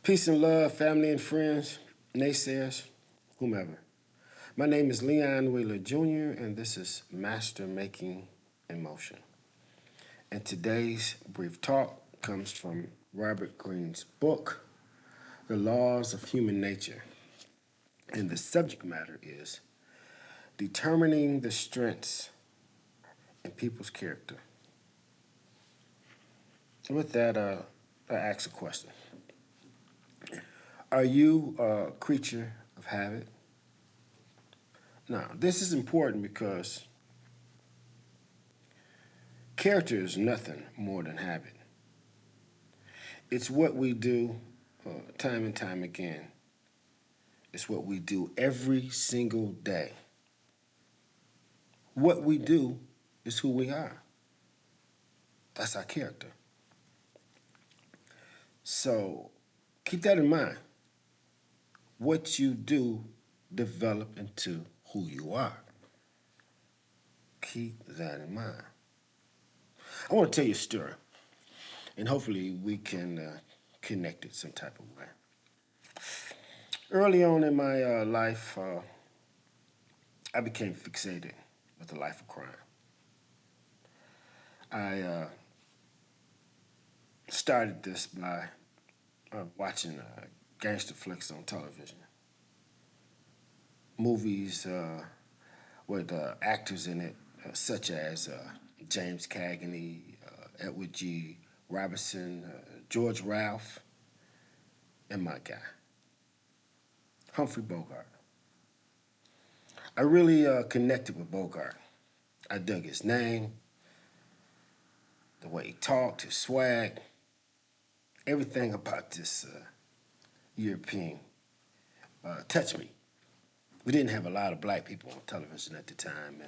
Peace and love, family and friends, naysayers, whomever. My name is Leon Wheeler Jr., and this is Master Making in Motion. And today's brief talk comes from Robert Greene's book, The Laws of Human Nature. And the subject matter is determining the strengths in people's character. With that, I ask a question. Are you a creature of habit? Now, this is important because character is nothing more than habit. It's what we do time and time again. It's what we do every single day. What we do is who we are. That's our character. So keep that in mind. What you do develop into who you are. Keep that in mind. I want to tell you a story, and hopefully we can connect it some type of way. Early on in my life, I became fixated with the life of crime. I started this by watching gangster flicks on television, movies with actors in it, such as James Cagney, Edward G. Robinson, George Ralph, and my guy, Humphrey Bogart. I really connected with Bogart. I dug his name, the way he talked, his swag, everything about this European touched me. We didn't have a lot of black people on television at the time,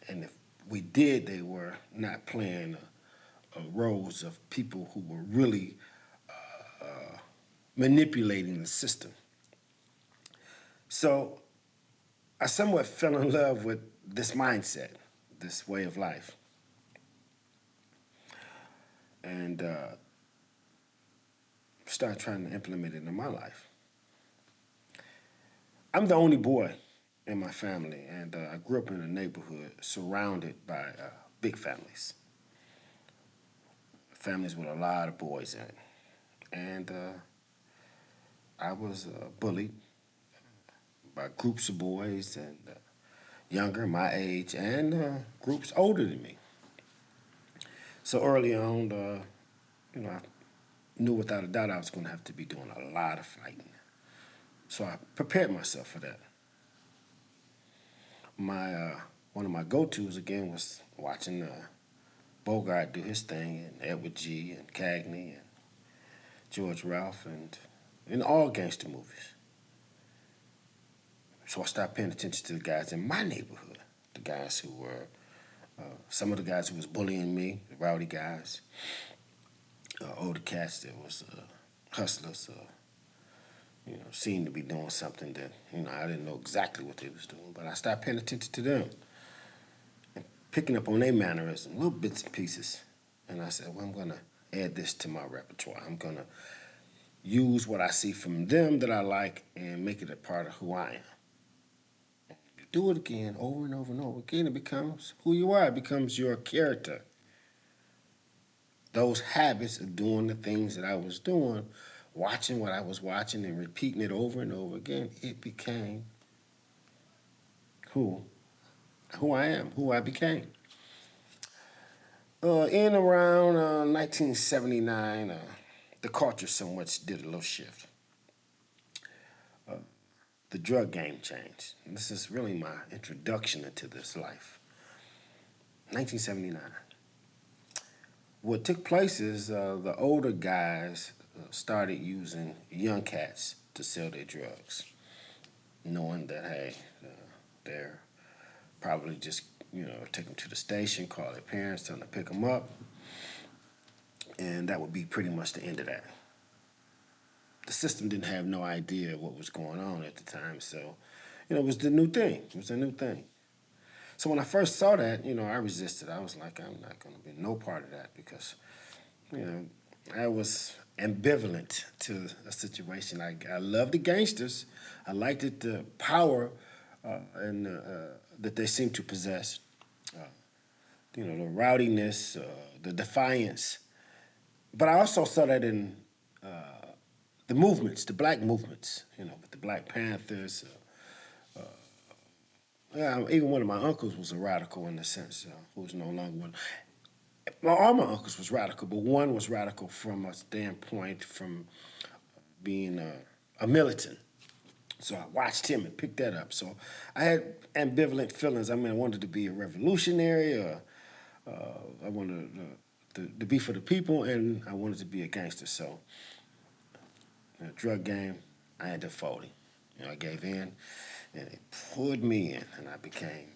and if we did, they were not playing roles of people who were really manipulating the system. So I somewhat fell in love with this mindset, this way of life, and started trying to implement it in my life. I'm the only boy in my family, and I grew up in a neighborhood surrounded by big families with a lot of boys in it. And I was bullied by groups of boys and younger, my age, and groups older than me. So early on, I knew without a doubt I was going to have to be doing a lot of fighting. So I prepared myself for that. My One of my go-tos again was watching Bogart do his thing, and Edward G. and Cagney and George Ralph, and in all gangster movies. So I started paying attention to the guys in my neighborhood, the guys who were some of the guys who was bullying me, the rowdy guys, older cats that was hustlers, seemed to be doing something that I didn't know exactly what they was doing, but I started paying attention to them, picking up on their mannerisms, little bits and pieces, and I said, well, I'm gonna add this to my repertoire. I'm gonna use what I see from them that I like and make it a part of who I am. You do it again, over and over and over again, it becomes who you are. It becomes your character. Those habits of doing the things that I was doing, watching what I was watching and repeating it over and over again, it became who who I am, who I became. In around 1979, the culture somewhat did a little shift. Uh, the drug game changed. And this is really my introduction into this life. 1979. What took place is the older guys started using young cats to sell their drugs, knowing that, hey, they're probably just, take them to the station, call their parents, tell them to pick them up, and that would be pretty much the end of that. The system didn't have no idea what was going on at the time, so, it was the new thing. It was a new thing. So when I first saw that, I resisted. I was like, I'm not going to be no part of that because, I was ambivalent to a situation. I love the gangsters. I liked the power and that they seem to possess. The rowdiness, the defiance. But I also saw that in the movements, the black movements. With the Black Panthers. Yeah, even one of my uncles was a radical in the sense, who's no longer one. All my uncles was radical, but one was radical from a standpoint from being a militant. So I watched him and picked that up. So I had ambivalent feelings. I mean, I wanted to be a revolutionary, I wanted to be for the people, and I wanted to be a gangster. So, drug game, I ended up folding. I gave in, and it pulled me in, and I became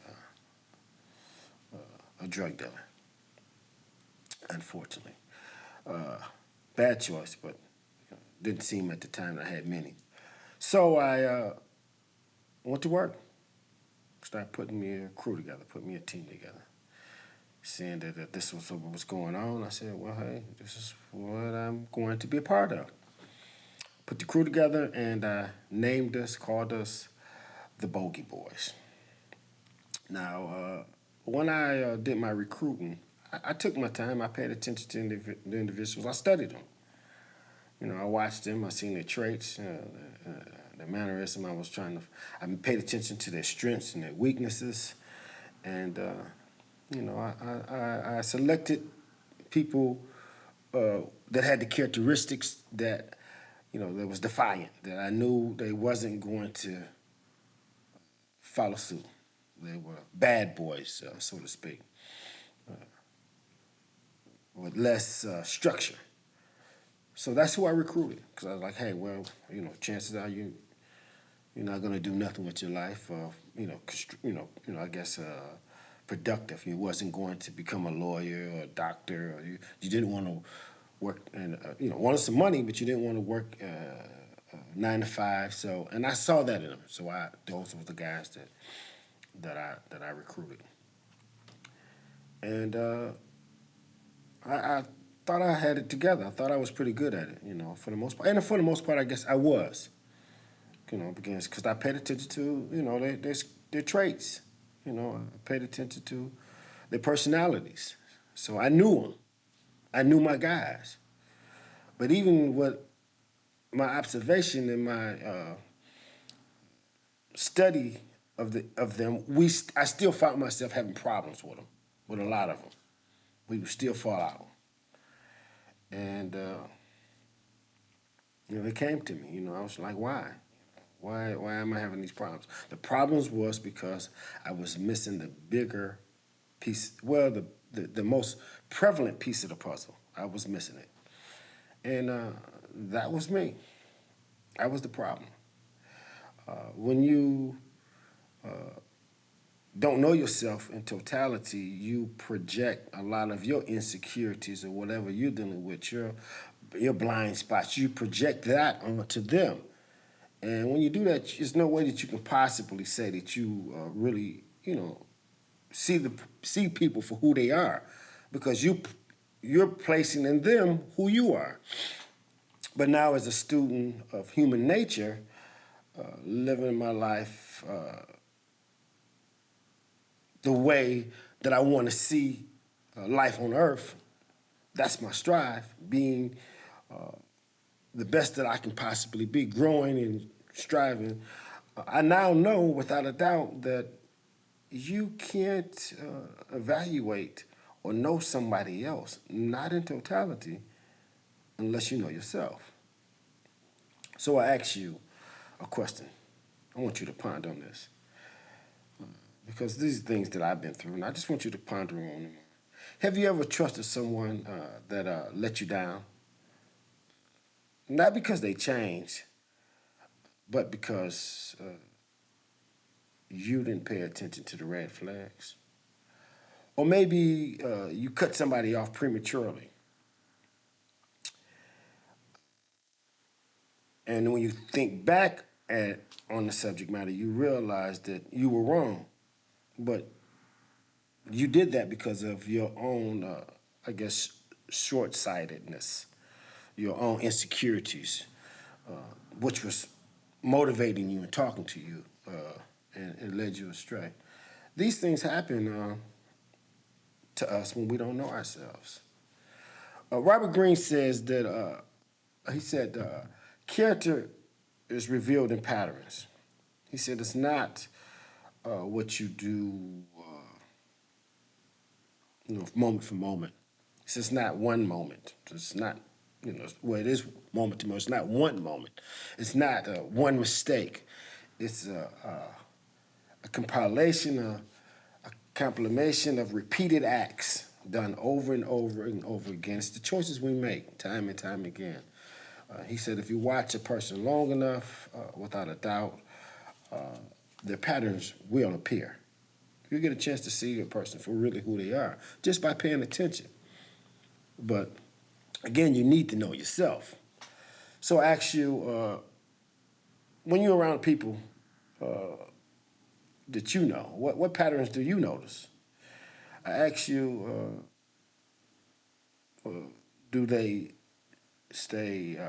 a drug dealer, unfortunately. Uh, Bad choice, but didn't seem at the time that I had many. So I went to work, started putting me a crew together, put me a team together. Seeing that this was what was going on, I said, well, hey, this is what I'm going to be a part of. Put the crew together and named us, called us the Bogey Boys. Now, when I did my recruiting, I took my time. I paid attention to the individuals. I studied them. I watched them. I seen their traits, their mannerism. I paid attention to their strengths and their weaknesses, and I selected people that had the characteristics that was defiant. That I knew they wasn't going to follow suit. They were bad boys, so to speak, with less structure. So that's who I recruited because I was like, hey, well, chances are you're not gonna do nothing with your life, I guess productive. You wasn't going to become a lawyer or a doctor, or you didn't want to work and wanted some money, but you didn't want to work 9 to 5. So, and I saw that in them. So those were the guys that I recruited, and I thought I had it together. I thought I was pretty good at it, for the most part. And for the most part, I guess I was, because I paid attention to, their traits. I paid attention to their personalities. So I knew them. I knew my guys. But even with my observation and my study of them, I still found myself having problems with them, with a lot of them. We would still fall out. And it came to me. I was like, why? Why am I having these problems? The problems was because I was missing the bigger piece. Well, the most prevalent piece of the puzzle. I was missing it, and that was me. That was the problem. When you don't know yourself in totality, you project a lot of your insecurities or whatever you're dealing with, your blind spots. You project that onto them. And when you do that, there's no way that you can possibly say that you really, see people for who they are, because you're placing in them who you are. But now, as a student of human nature, living my life the way that I want to see life on Earth, that's my strive. Being the best that I can possibly be, growing and striving. I now know without a doubt that you can't evaluate or know somebody else, not in totality, unless you know yourself. So I ask you a question. I want you to ponder on this because these are things that I've been through, and I just want you to ponder on them. Have you ever trusted someone that let you down? Not because they changed, but because you didn't pay attention to the red flags. Or maybe you cut somebody off prematurely. And when you think back on the subject matter, you realize that you were wrong. But you did that because of your own, I guess, short sightedness. your own insecurities, which was motivating you and talking to you, and led you astray. These things happen to us when we don't know ourselves. Robert Greene says that he said character is revealed in patterns. He said it's not what you do, moment for moment. He says it's not one moment. It's not, well, it is moment to moment. It's not one moment. It's not one mistake. It's a compilation, a compilation of repeated acts done over and over and over again. It's the choices we make time and time again. He said if you watch a person long enough, without a doubt, their patterns will appear. You get a chance to see a person for really who they are just by paying attention. But again, you need to know yourself. So I ask you, when you're around people that you know, what patterns do you notice? I ask you, do they stay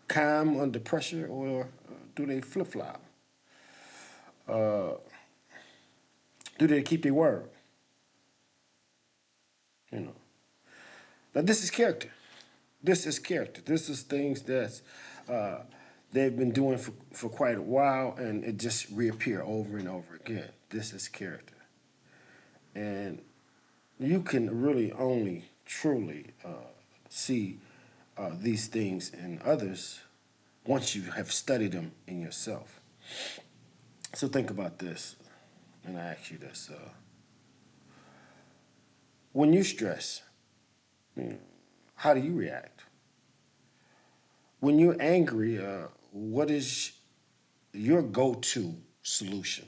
calm under pressure, or do they flip flop? Uh, do they keep their word? You know. Now this is character. This is character. This is things that uh, they've been doing for quite a while, and it just reappear over and over again. This is character, and you can really only truly see these things in others once you have studied them in yourself. So think about this, and I ask you this: when you stress, how do you react? When you're angry, what is your go-to solution?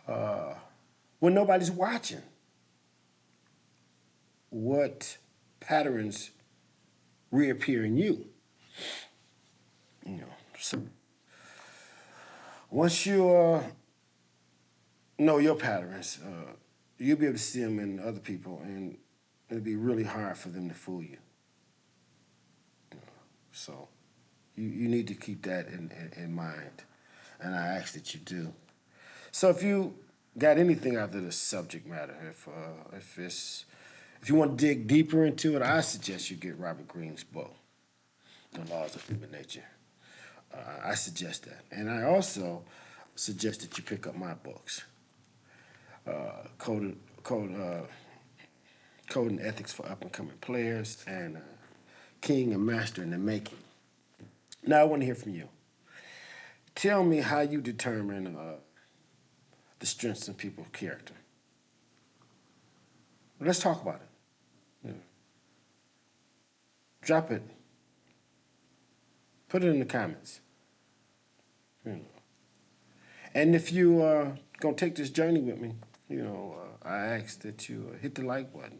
When nobody's watching, what patterns reappear in you? So once you know your patterns, you'll be able to see them in other people, and it'll be really hard for them to fool you. So you need to keep that in mind, and I ask that you do. So if you got anything out of this subject matter, if you want to dig deeper into it, I suggest you get Robert Greene's book, The Laws of Human Nature. I suggest that, and I also suggest that you pick up my books, Code, Code, Code and Ethics for Up and Coming Players, and King and Master in the Making. Now I want to hear from you. Tell me how you determine the strengths in people's character. Let's talk about it. Yeah. Drop it. Put it in the comments. You know. And if you are gonna take this journey with me, I ask that you hit the like button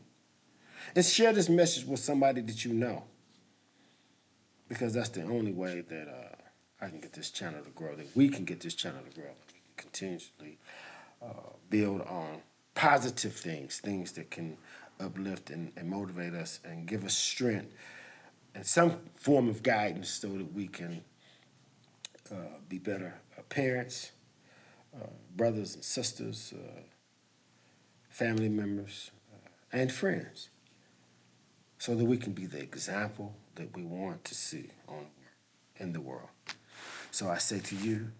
and share this message with somebody that you know, because that's the only way that I can get this channel to grow. That we can get this channel to grow. We can continuously build on positive things that can uplift and motivate us and give us strength and some form of guidance so that we can be better parents, brothers and sisters, family members, and friends, so that we can be the example that we want to see in the world. So I say to you,